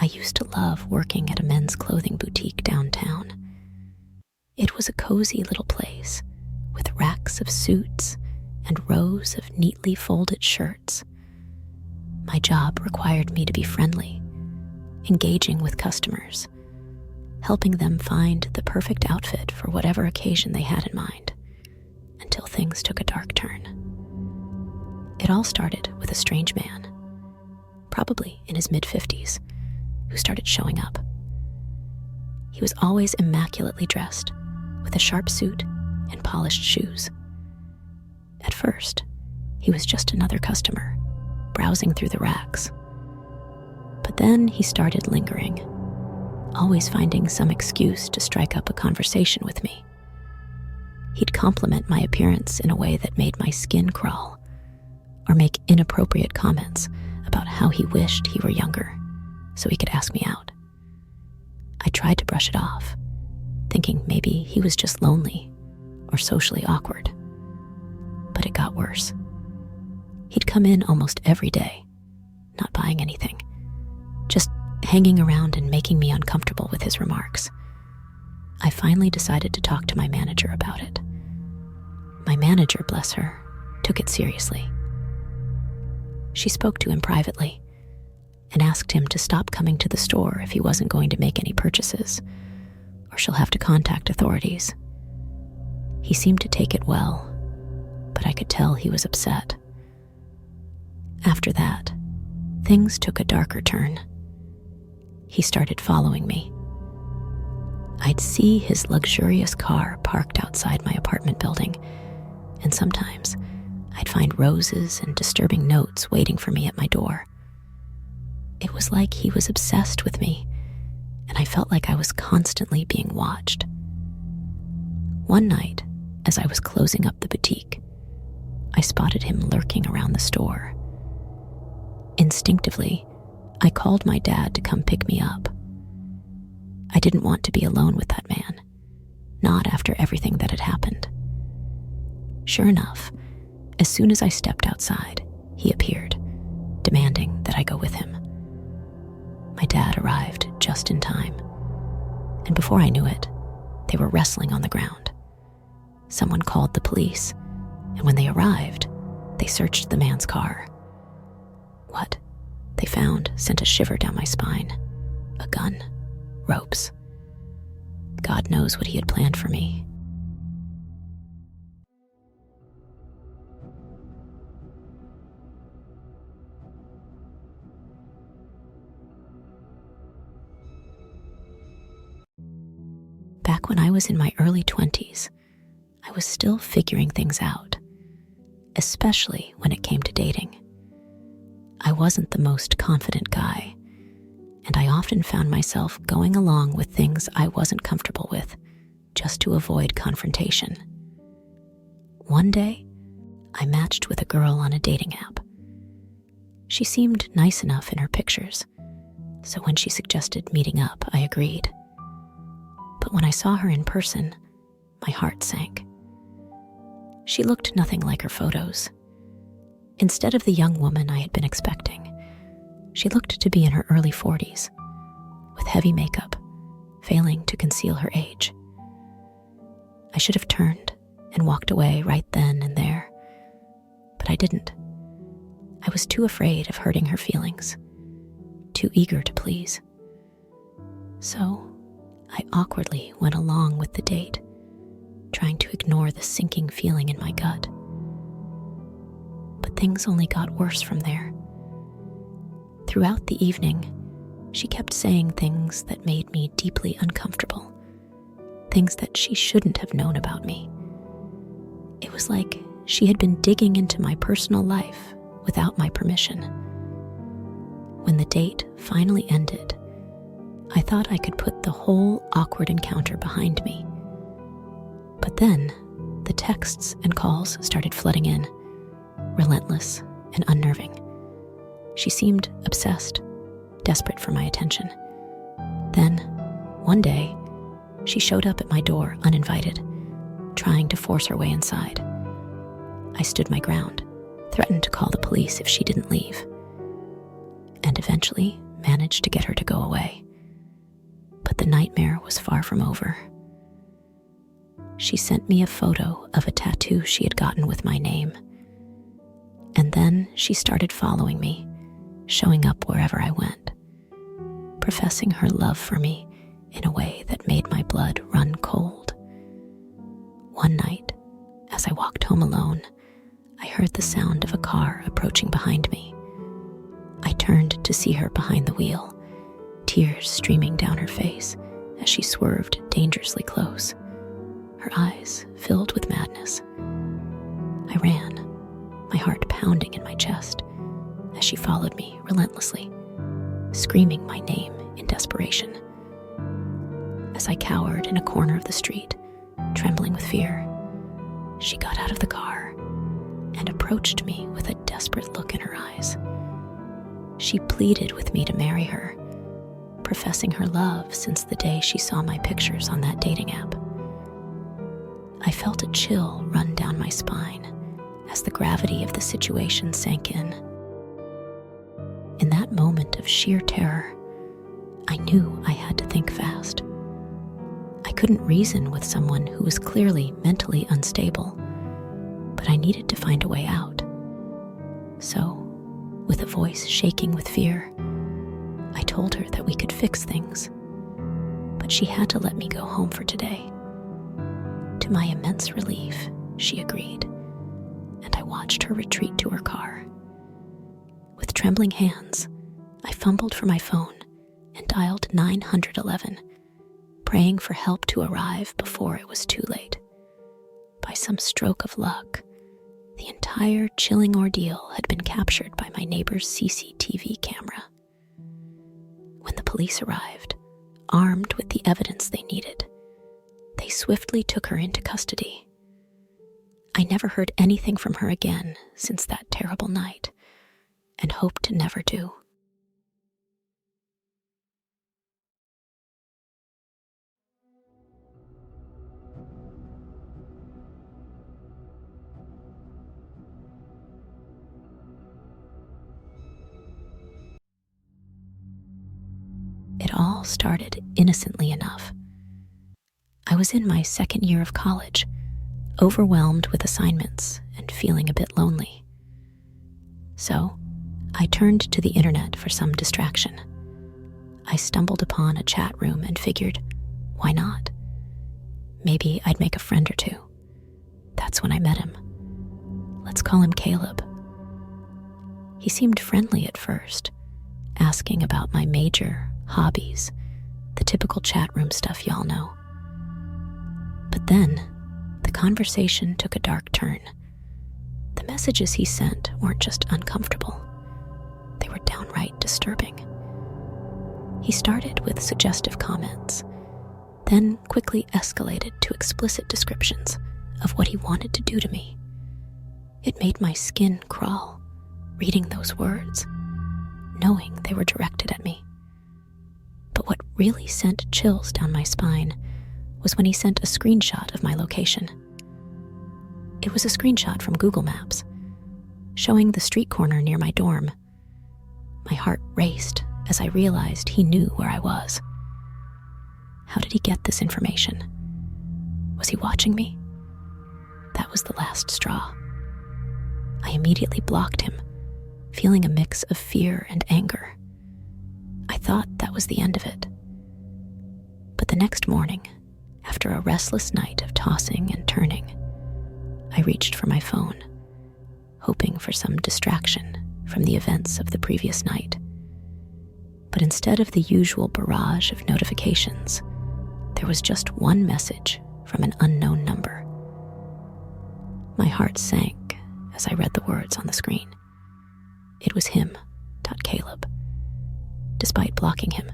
I used to love working at a men's clothing boutique downtown. It was a cozy little place with racks of suits and rows of neatly folded shirts. My job required me to be friendly, engaging with customers, helping them find the perfect outfit for whatever occasion they had in mind, until things took a dark turn. It all started with a strange man, probably in his mid-50s, who started showing up. He was always immaculately dressed, with a sharp suit and polished shoes. At first, he was just another customer, browsing through the racks. But then he started lingering, always finding some excuse to strike up a conversation with me. He'd compliment my appearance in a way that made my skin crawl, or make inappropriate comments about how he wished he were younger so he could ask me out. I tried to brush it off, thinking maybe he was just lonely or socially awkward. But it got worse. He'd come in almost every day, not buying anything, just hanging around and making me uncomfortable with his remarks. I finally decided to talk to my manager about it. My manager, bless her, took it seriously. She spoke to him privately and asked him to stop coming to the store if he wasn't going to make any purchases, or she'll have to contact authorities. He seemed to take it well, but I could tell he was upset. After that, things took a darker turn. He started following me. I'd see his luxurious car parked outside my apartment building, and sometimes I'd find roses and disturbing notes waiting for me at my door. It was like he was obsessed with me, and I felt like I was constantly being watched. One night, as I was closing up the boutique, I spotted him lurking around the store. Instinctively, I called my dad to come pick me up. I didn't want to be alone with that man, not after everything that had happened. Sure enough, as soon as I stepped outside, he appeared, demanding that I go with him. My dad arrived just in time, and before I knew it, they were wrestling on the ground. Someone called the police, and when they arrived, they searched the man's car. What they found sent a shiver down my spine. A gun, ropes. God knows what he had planned for me. Back when I was in my early 20s, I was still figuring things out, especially when it came to dating. I wasn't the most confident guy, and I often found myself going along with things I wasn't comfortable with just to avoid confrontation. One day, I matched with a girl on a dating app. She seemed nice enough in her pictures, so when she suggested meeting up, I agreed. But when I saw her in person, my heart sank. She looked nothing like her photos. Instead of the young woman I had been expecting, she looked to be in her early 40s, with heavy makeup, failing to conceal her age. I should have turned and walked away right then and there, but I didn't. I was too afraid of hurting her feelings, too eager to please. So I awkwardly went along with the date, trying to ignore the sinking feeling in my gut. But things only got worse from there. Throughout the evening, she kept saying things that made me deeply uncomfortable, things that she shouldn't have known about me. It was like she had been digging into my personal life without my permission. When the date finally ended, I thought I could put the whole awkward encounter behind me. But then, the texts and calls started flooding in, relentless and unnerving. She seemed obsessed, desperate for my attention. Then, one day, she showed up at my door uninvited, trying to force her way inside. I stood my ground, threatened to call the police if she didn't leave. And eventually, managed to get her to go away. But the nightmare was far from over. She sent me a photo of a tattoo she had gotten with my name. And then she started following me, showing up wherever I went, professing her love for me in a way that made my blood run cold. One night, as I walked home alone, I heard the sound of a car approaching behind me. I turned to see her behind the wheel, tears streaming down her face as she swerved dangerously close, her eyes filled with madness. I ran, my heart pounding in my chest, as she followed me relentlessly, screaming my name in desperation. As I cowered in a corner of the street, trembling with fear, she got out of the car and approached me with a desperate look in her eyes. She pleaded with me to marry her, professing her love since the day she saw my pictures on that dating app. I felt a chill run down my spine as the gravity of the situation sank in. In that moment of sheer terror, I knew I had to think fast. I couldn't reason with someone who was clearly mentally unstable, but I needed to find a way out. So, with a voice shaking with fear, I told her that we could fix things, but she had to let me go home for today. To my immense relief, she agreed, and I watched her retreat to her car. With trembling hands, I fumbled for my phone and dialed 911, praying for help to arrive before it was too late. By some stroke of luck, the entire chilling ordeal had been captured by my neighbor's CCTV camera. When the police arrived, armed with the evidence they needed, they swiftly took her into custody. I never heard anything from her again since that terrible night, and hope to never do. It all started innocently enough. I was in my second year of college, overwhelmed with assignments and feeling a bit lonely. So, I turned to the internet for some distraction. I stumbled upon a chat room and figured, why not? Maybe I'd make a friend or two. That's when I met him. Let's call him Caleb. He seemed friendly at first, asking about my major, hobbies, the typical chat room stuff y'all know. But then, the conversation took a dark turn. The messages he sent weren't just uncomfortable. They were downright disturbing. He started with suggestive comments, then quickly escalated to explicit descriptions of what he wanted to do to me. It made my skin crawl, reading those words, knowing they were directed at me. But what really sent chills down my spine was when he sent a screenshot of my location. It was a screenshot from Google Maps, showing the street corner near my dorm. My heart raced as I realized he knew where I was. How did he get this information? Was he watching me? That was the last straw. I immediately blocked him, feeling a mix of fear and anger. I thought that was the end of it. But the next morning, after a restless night of tossing and turning, I reached for my phone, hoping for some distraction from the events of the previous night. But instead of the usual barrage of notifications, there was just one message from an unknown number. My heart sank as I read the words on the screen. It was him, Caleb. Despite blocking him,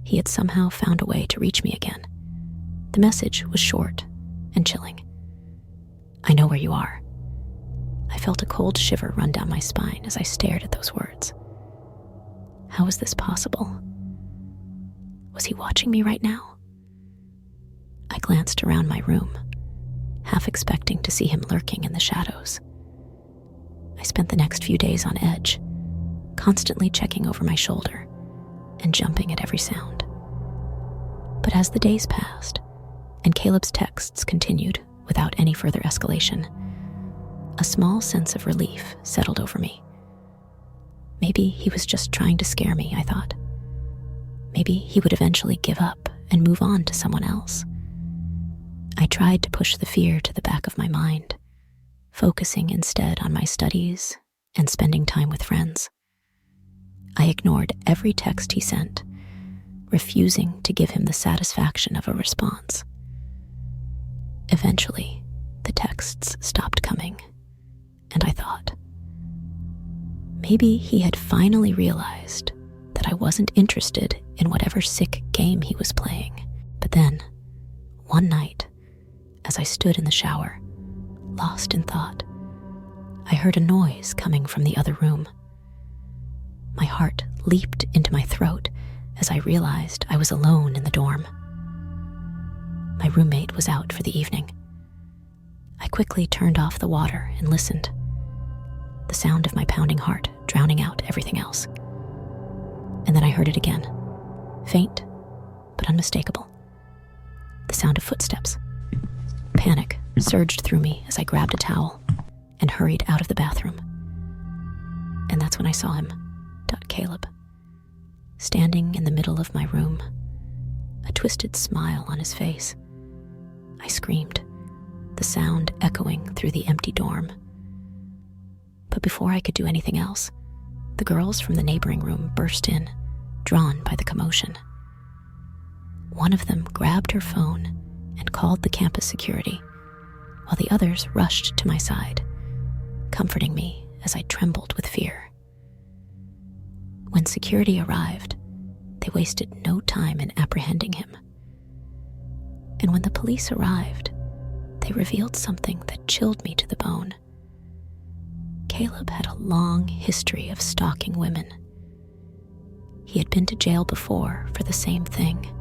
he had somehow found a way to reach me again. The message was short and chilling. I know where you are. I felt a cold shiver run down my spine as I stared at those words. How was this possible? Was he watching me right now? I glanced around my room, half expecting to see him lurking in the shadows. I spent the next few days on edge, constantly checking over my shoulder and jumping at every sound. But as the days passed, and Caleb's texts continued without any further escalation, a small sense of relief settled over me. Maybe he was just trying to scare me, I thought. Maybe he would eventually give up and move on to someone else. I tried to push the fear to the back of my mind, focusing instead on my studies and spending time with friends. I ignored every text he sent, refusing to give him the satisfaction of a response. Eventually, the texts stopped coming, and I thought, maybe he had finally realized that I wasn't interested in whatever sick game he was playing. But then, one night, as I stood in the shower, lost in thought, I heard a noise coming from the other room. My heart leaped into my throat as I realized I was alone in the dorm. My roommate was out for the evening. I quickly turned off the water and listened, the sound of my pounding heart drowning out everything else. And then I heard it again, faint but unmistakable. The sound of footsteps. Panic surged through me as I grabbed a towel and hurried out of the bathroom. And that's when I saw him, Caleb, standing in the middle of my room, a twisted smile on his face. I screamed, the sound echoing through the empty dorm. But before I could do anything else, the girls from the neighboring room burst in, drawn by the commotion. One of them grabbed her phone and called the campus security, while the others rushed to my side, comforting me as I trembled with fear. When security arrived, they wasted no time in apprehending him. And when the police arrived, they revealed something that chilled me to the bone. Caleb had a long history of stalking women. He had been to jail before for the same thing,